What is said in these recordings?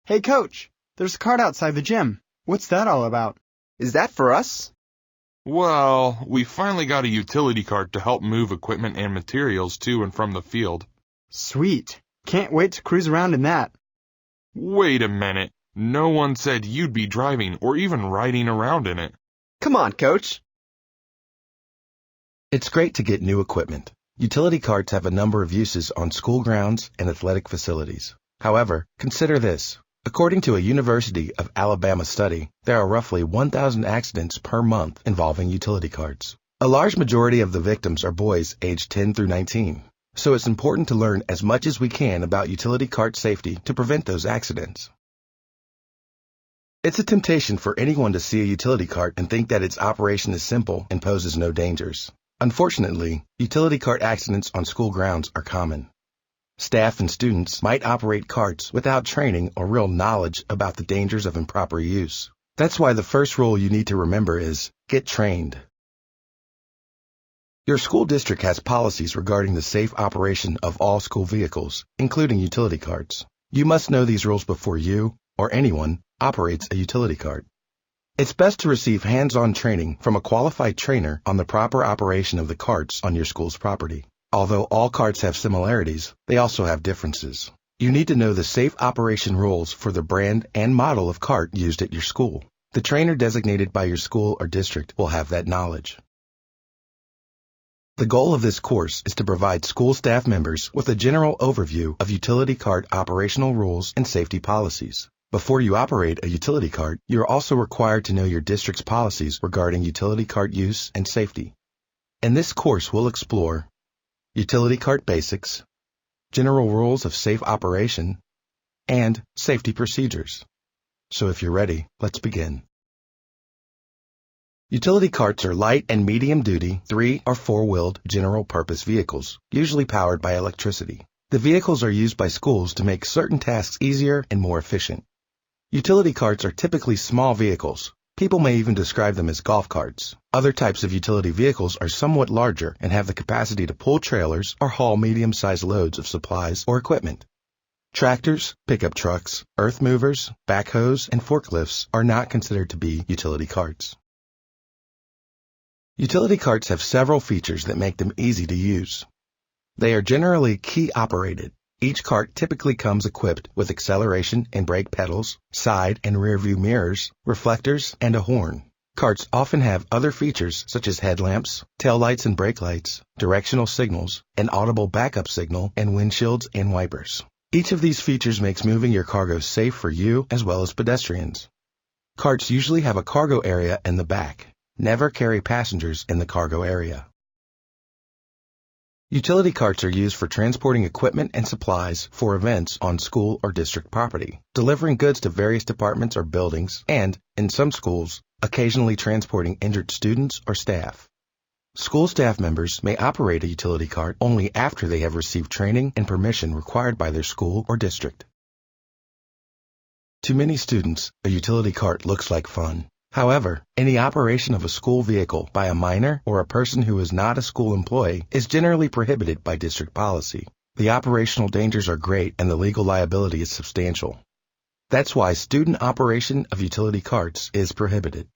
Hey, Coach, there's a cart outside the gym. What's that all about? Is that for us? Well, we finally got a utility cart to help move equipment and materials to and from the field. Sweet. Can't wait to cruise around in that. Wait a minute. No one said you'd be driving or even riding around in it. Come on, Coach. It's great to get new equipment. Utility carts have a number of uses on school grounds and athletic facilities. However, consider this. According to a University of Alabama study, there are roughly 1,000 accidents per month involving utility carts. A large majority of the victims are boys aged 10 through 19. So it's important to learn as much as we can about utility cart safety to prevent those accidents. It's a temptation for anyone to see a utility cart and think that its operation is simple and poses no dangers. Unfortunately, utility cart accidents on school grounds are common. Staff and students might operate carts without training or real knowledge about the dangers of improper use. That's why the first rule you need to remember is, get trained. Your school district has policies regarding the safe operation of all school vehicles, including utility carts. You must know these rules before you, or anyone, operates a utility cart. It's best to receive hands-on training from a qualified trainer on the proper operation of the carts on your school's property. Although all carts have similarities, they also have differences. You need to know the safe operation rules for the brand and model of cart used at your school. The trainer designated by your school or district will have that knowledge. The goal of this course is to provide school staff members with a general overview of utility cart operational rules and safety policies. Before you operate a utility cart, you're also required to know your district's policies regarding utility cart use and safety. In this course, we'll explore utility cart basics, general rules of safe operation, and safety procedures. So if you're ready, let's begin. Utility carts are light and medium-duty 3- or 4-wheeled general-purpose vehicles, usually powered by electricity. The vehicles are used by schools to make certain tasks easier and more efficient. Utility carts are typically small vehicles. People may even describe them as golf carts. Other types of utility vehicles are somewhat larger and have the capacity to pull trailers or haul medium-sized loads of supplies or equipment. Tractors, pickup trucks, earth movers, backhoes, and forklifts are not considered to be utility carts. Utility carts have several features that make them easy to use. They are generally key-operated. Each cart typically comes equipped with acceleration and brake pedals, side and rear view mirrors, reflectors, and a horn. Carts often have other features such as headlamps, taillights and brake lights, directional signals, an audible backup signal, and windshields and wipers. Each of these features makes moving your cargo safe for you as well as pedestrians. Carts usually have a cargo area in the back. Never carry passengers in the cargo area. Utility carts are used for transporting equipment and supplies for events on school or district property, delivering goods to various departments or buildings, and, in some schools, occasionally transporting injured students or staff. School staff members may operate a utility cart only after they have received training and permission required by their school or district. To many students, a utility cart looks like fun. However, any operation of a school vehicle by a minor or a person who is not a school employee is generally prohibited by district policy. The operational dangers are great and the legal liability is substantial. That's why student operation of utility carts is prohibited.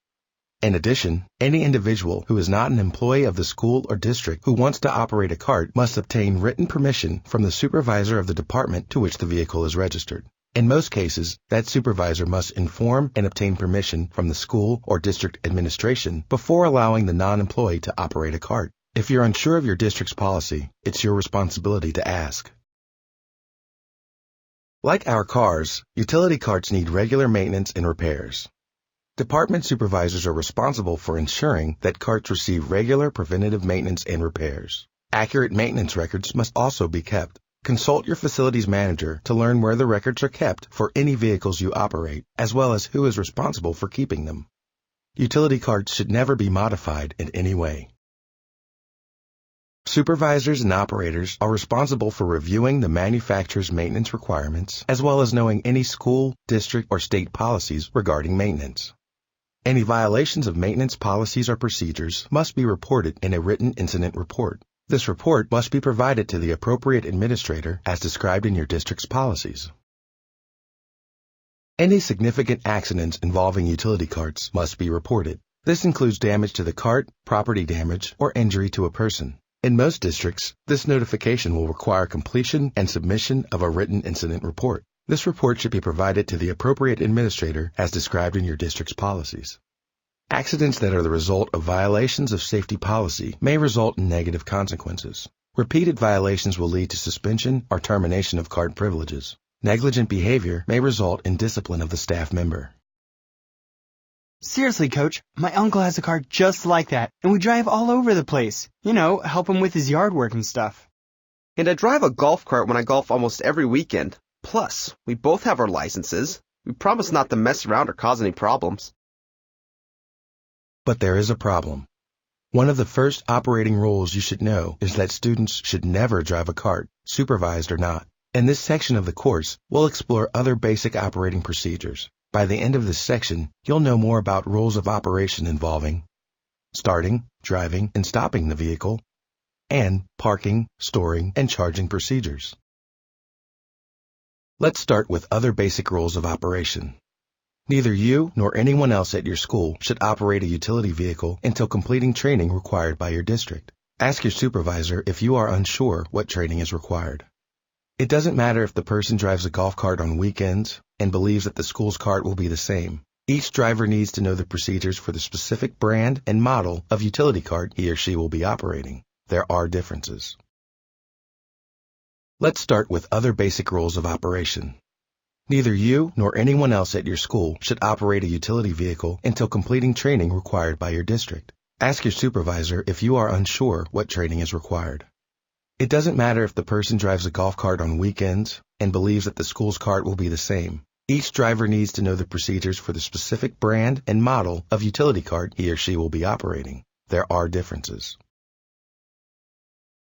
In addition, any individual who is not an employee of the school or district who wants to operate a cart must obtain written permission from the supervisor of the department to which the vehicle is registered. In most cases, that supervisor must inform and obtain permission from the school or district administration before allowing the non-employee to operate a cart. If you're unsure of your district's policy, it's your responsibility to ask. Like our cars, utility carts need regular maintenance and repairs. Department supervisors are responsible for ensuring that carts receive regular preventative maintenance and repairs. Accurate maintenance records must also be kept. Consult your facilities manager to learn where the records are kept for any vehicles you operate, as well as who is responsible for keeping them. Utility carts should never be modified in any way. Supervisors and operators are responsible for reviewing the manufacturer's maintenance requirements, as well as knowing any school, district, or state policies regarding maintenance. Any violations of maintenance policies or procedures must be reported in a written incident report. This report must be provided to the appropriate administrator as described in your district's policies. Any significant accidents involving utility carts must be reported. This includes damage to the cart, property damage, or injury to a person. In most districts, this notification will require completion and submission of a written incident report. This report should be provided to the appropriate administrator as described in your district's policies. Accidents that are the result of violations of safety policy may result in negative consequences. Repeated violations will lead to suspension or termination of cart privileges. Negligent behavior may result in discipline of the staff member. Seriously, Coach, my uncle has a car just like that, and we drive all over the place. Help him with his yard work and stuff. And I drive a golf cart when I golf almost every weekend. Plus, we both have our licenses. We promise not to mess around or cause any problems. But there is a problem. One of the first operating rules you should know is that students should never drive a cart, supervised or not. In this section of the course, we'll explore other basic operating procedures. By the end of this section, you'll know more about rules of operation involving starting, driving, and stopping the vehicle, and parking, storing, and charging procedures. Let's start with other basic rules of operation. Neither you nor anyone else at your school should operate a utility vehicle until completing training required by your district. Ask your supervisor if you are unsure what training is required. It doesn't matter if the person drives a golf cart on weekends and believes that the school's cart will be the same. Each driver needs to know the procedures for the specific brand and model of utility cart he or she will be operating. There are differences. Let's start with other basic rules of operation. Neither you nor anyone else at your school should operate a utility vehicle until completing training required by your district. Ask your supervisor if you are unsure what training is required. It doesn't matter if the person drives a golf cart on weekends and believes that the school's cart will be the same. Each driver needs to know the procedures for the specific brand and model of utility cart he or she will be operating. There are differences.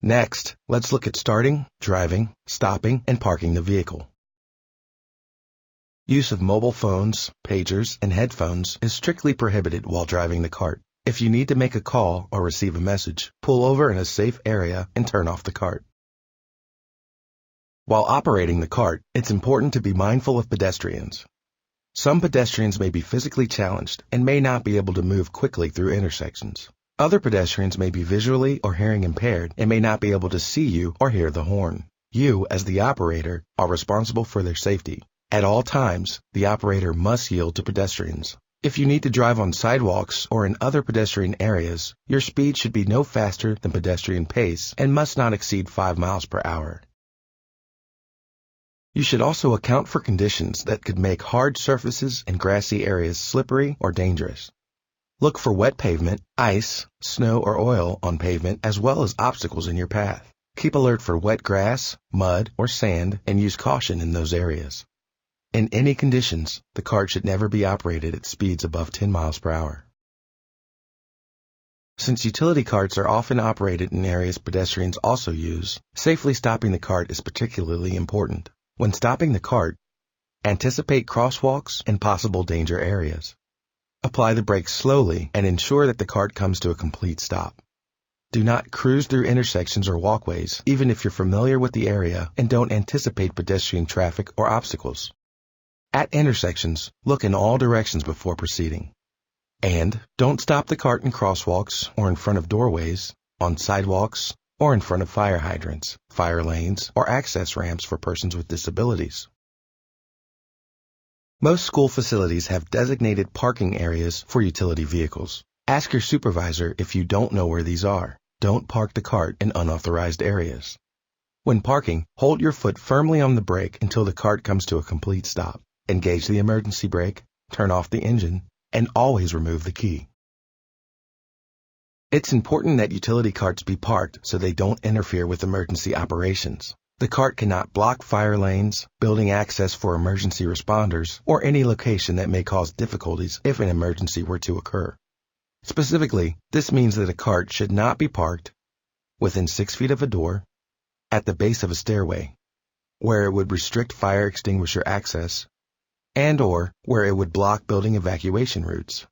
Next, let's look at starting, driving, stopping, and parking the vehicle. Use of mobile phones, pagers, and headphones is strictly prohibited while driving the cart. If you need to make a call or receive a message, pull over in a safe area and turn off the cart. While operating the cart, it's important to be mindful of pedestrians. Some pedestrians may be physically challenged and may not be able to move quickly through intersections. Other pedestrians may be visually or hearing impaired and may not be able to see you or hear the horn. You, as the operator, are responsible for their safety. At all times, the operator must yield to pedestrians. If you need to drive on sidewalks or in other pedestrian areas, your speed should be no faster than pedestrian pace and must not exceed 5 miles per hour. You should also account for conditions that could make hard surfaces and grassy areas slippery or dangerous. Look for wet pavement, ice, snow, or oil on pavement as well as obstacles in your path. Keep alert for wet grass, mud, or sand and use caution in those areas. In any conditions, the cart should never be operated at speeds above 10 miles per hour. Since utility carts are often operated in areas pedestrians also use, safely stopping the cart is particularly important. When stopping the cart, anticipate crosswalks and possible danger areas. Apply the brakes slowly and ensure that the cart comes to a complete stop. Do not cruise through intersections or walkways, even if you're familiar with the area and don't anticipate pedestrian traffic or obstacles. At intersections, look in all directions before proceeding. And don't stop the cart in crosswalks or in front of doorways, on sidewalks, or in front of fire hydrants, fire lanes, or access ramps for persons with disabilities. Most school facilities have designated parking areas for utility vehicles. Ask your supervisor if you don't know where these are. Don't park the cart in unauthorized areas. When parking, hold your foot firmly on the brake until the cart comes to a complete stop. Engage the emergency brake, turn off the engine, and always remove the key. It's important that utility carts be parked so they don't interfere with emergency operations. The cart cannot block fire lanes, building access for emergency responders, or any location that may cause difficulties if an emergency were to occur. Specifically, this means that a cart should not be parked within 6 feet of a door, at the base of a stairway, where it would restrict fire extinguisher access, and/or where it would block building evacuation routes.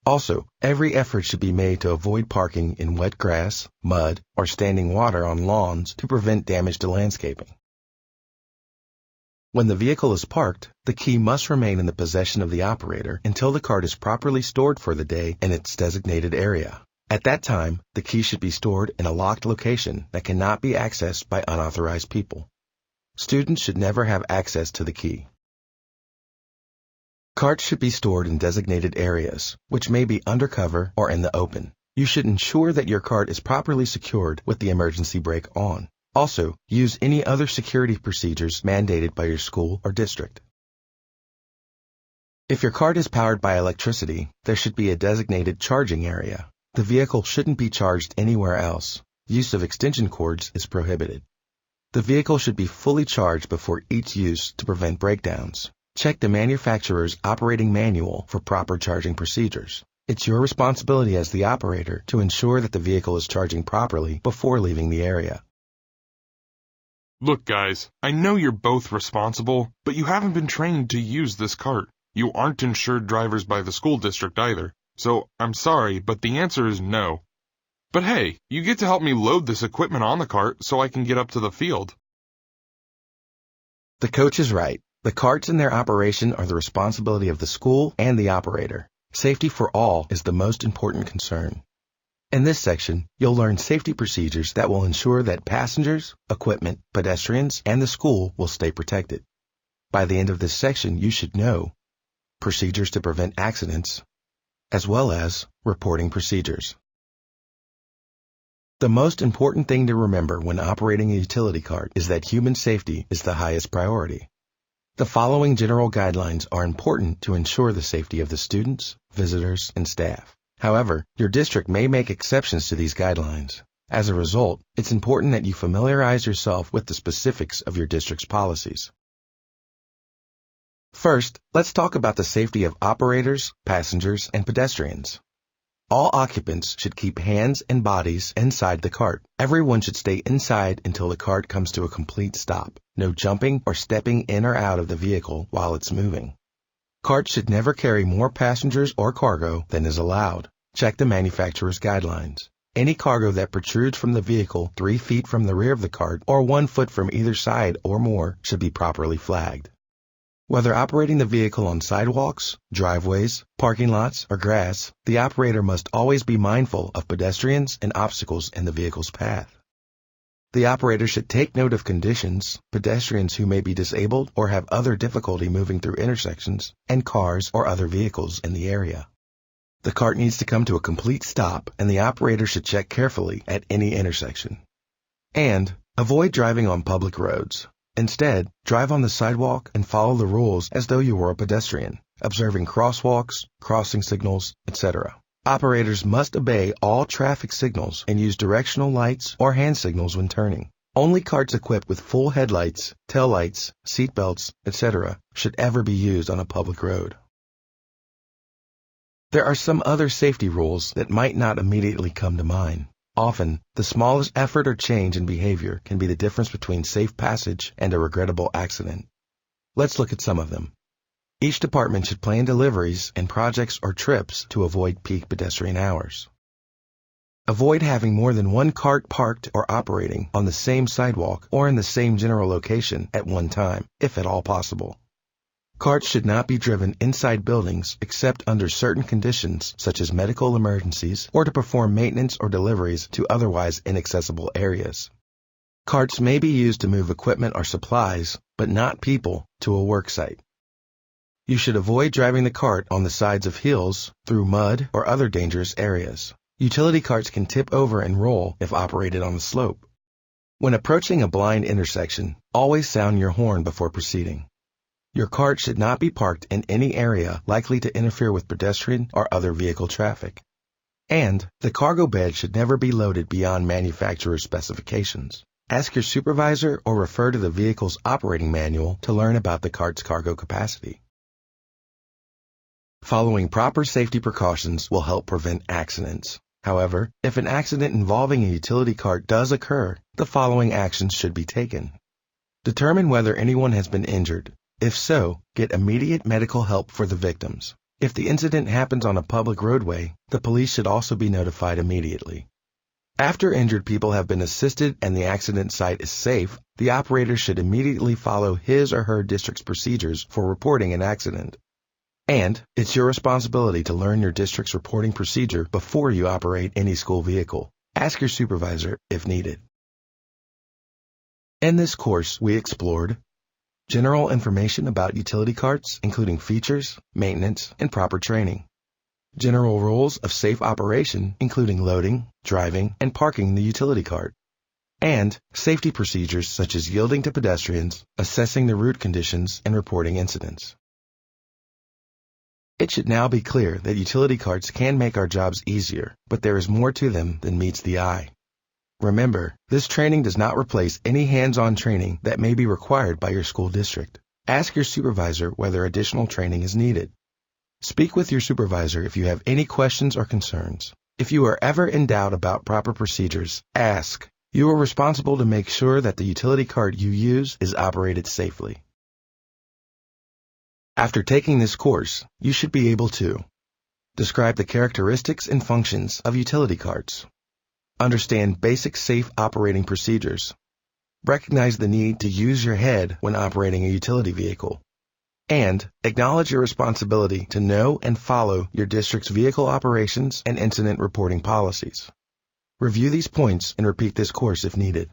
Also, every effort should be made to avoid parking in wet grass, mud, or standing water on lawns to prevent damage to landscaping. When the vehicle is parked, the key must remain in the possession of the operator until the cart is properly stored for the day in its designated area. At that time, the key should be stored in a locked location that cannot be accessed by unauthorized people. Students should never have access to the key. Carts should be stored in designated areas, which may be undercover or in the open. You should ensure that your cart is properly secured with the emergency brake on. Also, use any other security procedures mandated by your school or district. If your cart is powered by electricity, there should be a designated charging area. The vehicle shouldn't be charged anywhere else. Use of extension cords is prohibited. The vehicle should be fully charged before each use to prevent breakdowns. Check the manufacturer's operating manual for proper charging procedures. It's your responsibility as the operator to ensure that the vehicle is charging properly before leaving the area. Look, guys, I know you're both responsible, but you haven't been trained to use this cart. You aren't insured drivers by the school district either, so I'm sorry, but the answer is no. But hey, you get to help me load this equipment on the cart so I can get up to the field. The coach is right. The carts and their operation are the responsibility of the school and the operator. Safety for all is the most important concern. In this section, you'll learn safety procedures that will ensure that passengers, equipment, pedestrians, and the school will stay protected. By the end of this section, you should know procedures to prevent accidents, as well as reporting procedures. The most important thing to remember when operating a utility cart is that human safety is the highest priority. The following general guidelines are important to ensure the safety of the students, visitors, and staff. However, your district may make exceptions to these guidelines. As a result, it's important that you familiarize yourself with the specifics of your district's policies. First, let's talk about the safety of operators, passengers, and pedestrians. All occupants should keep hands and bodies inside the cart. Everyone should stay inside until the cart comes to a complete stop. No jumping or stepping in or out of the vehicle while it's moving. Carts should never carry more passengers or cargo than is allowed. Check the manufacturer's guidelines. Any cargo that protrudes from the vehicle 3 feet from the rear of the cart or 1 foot from either side or more should be properly flagged. Whether operating the vehicle on sidewalks, driveways, parking lots, or grass, the operator must always be mindful of pedestrians and obstacles in the vehicle's path. The operator should take note of conditions, pedestrians who may be disabled or have other difficulty moving through intersections, and cars or other vehicles in the area. The cart needs to come to a complete stop, and the operator should check carefully at any intersection. And avoid driving on public roads. Instead, drive on the sidewalk and follow the rules as though you were a pedestrian, observing crosswalks, crossing signals, etc. Operators must obey all traffic signals and use directional lights or hand signals when turning. Only carts equipped with full headlights, taillights, seat belts, etc. should ever be used on a public road. There are some other safety rules that might not immediately come to mind. Often, the smallest effort or change in behavior can be the difference between safe passage and a regrettable accident. Let's look at some of them. Each department should plan deliveries and projects or trips to avoid peak pedestrian hours. Avoid having more than one cart parked or operating on the same sidewalk or in the same general location at one time, if at all possible. Carts should not be driven inside buildings except under certain conditions such as medical emergencies or to perform maintenance or deliveries to otherwise inaccessible areas. Carts may be used to move equipment or supplies, but not people, to a work site. You should avoid driving the cart on the sides of hills, through mud, or other dangerous areas. Utility carts can tip over and roll if operated on a slope. When approaching a blind intersection, always sound your horn before proceeding. Your cart should not be parked in any area likely to interfere with pedestrian or other vehicle traffic. And the cargo bed should never be loaded beyond manufacturer's specifications. Ask your supervisor or refer to the vehicle's operating manual to learn about the cart's cargo capacity. Following proper safety precautions will help prevent accidents. However, if an accident involving a utility cart does occur, the following actions should be taken. Determine whether anyone has been injured. If so, get immediate medical help for the victims. If the incident happens on a public roadway, the police should also be notified immediately. After injured people have been assisted and the accident site is safe, the operator should immediately follow his or her district's procedures for reporting an accident. And it's your responsibility to learn your district's reporting procedure before you operate any school vehicle. Ask your supervisor if needed. In this course, we explored general information about utility carts, including features, maintenance, and proper training. General rules of safe operation, including loading, driving, and parking the utility cart. And safety procedures such as yielding to pedestrians, assessing the route conditions, and reporting incidents. It should now be clear that utility carts can make our jobs easier, but there is more to them than meets the eye. Remember, this training does not replace any hands-on training that may be required by your school district. Ask your supervisor whether additional training is needed. Speak with your supervisor if you have any questions or concerns. If you are ever in doubt about proper procedures, ask. You are responsible to make sure that the utility cart you use is operated safely. After taking this course, you should be able to describe the characteristics and functions of utility carts, understand basic safe operating procedures, recognize the need to use your head when operating a utility vehicle, and acknowledge your responsibility to know and follow your district's vehicle operations and incident reporting policies. Review these points and repeat this course if needed.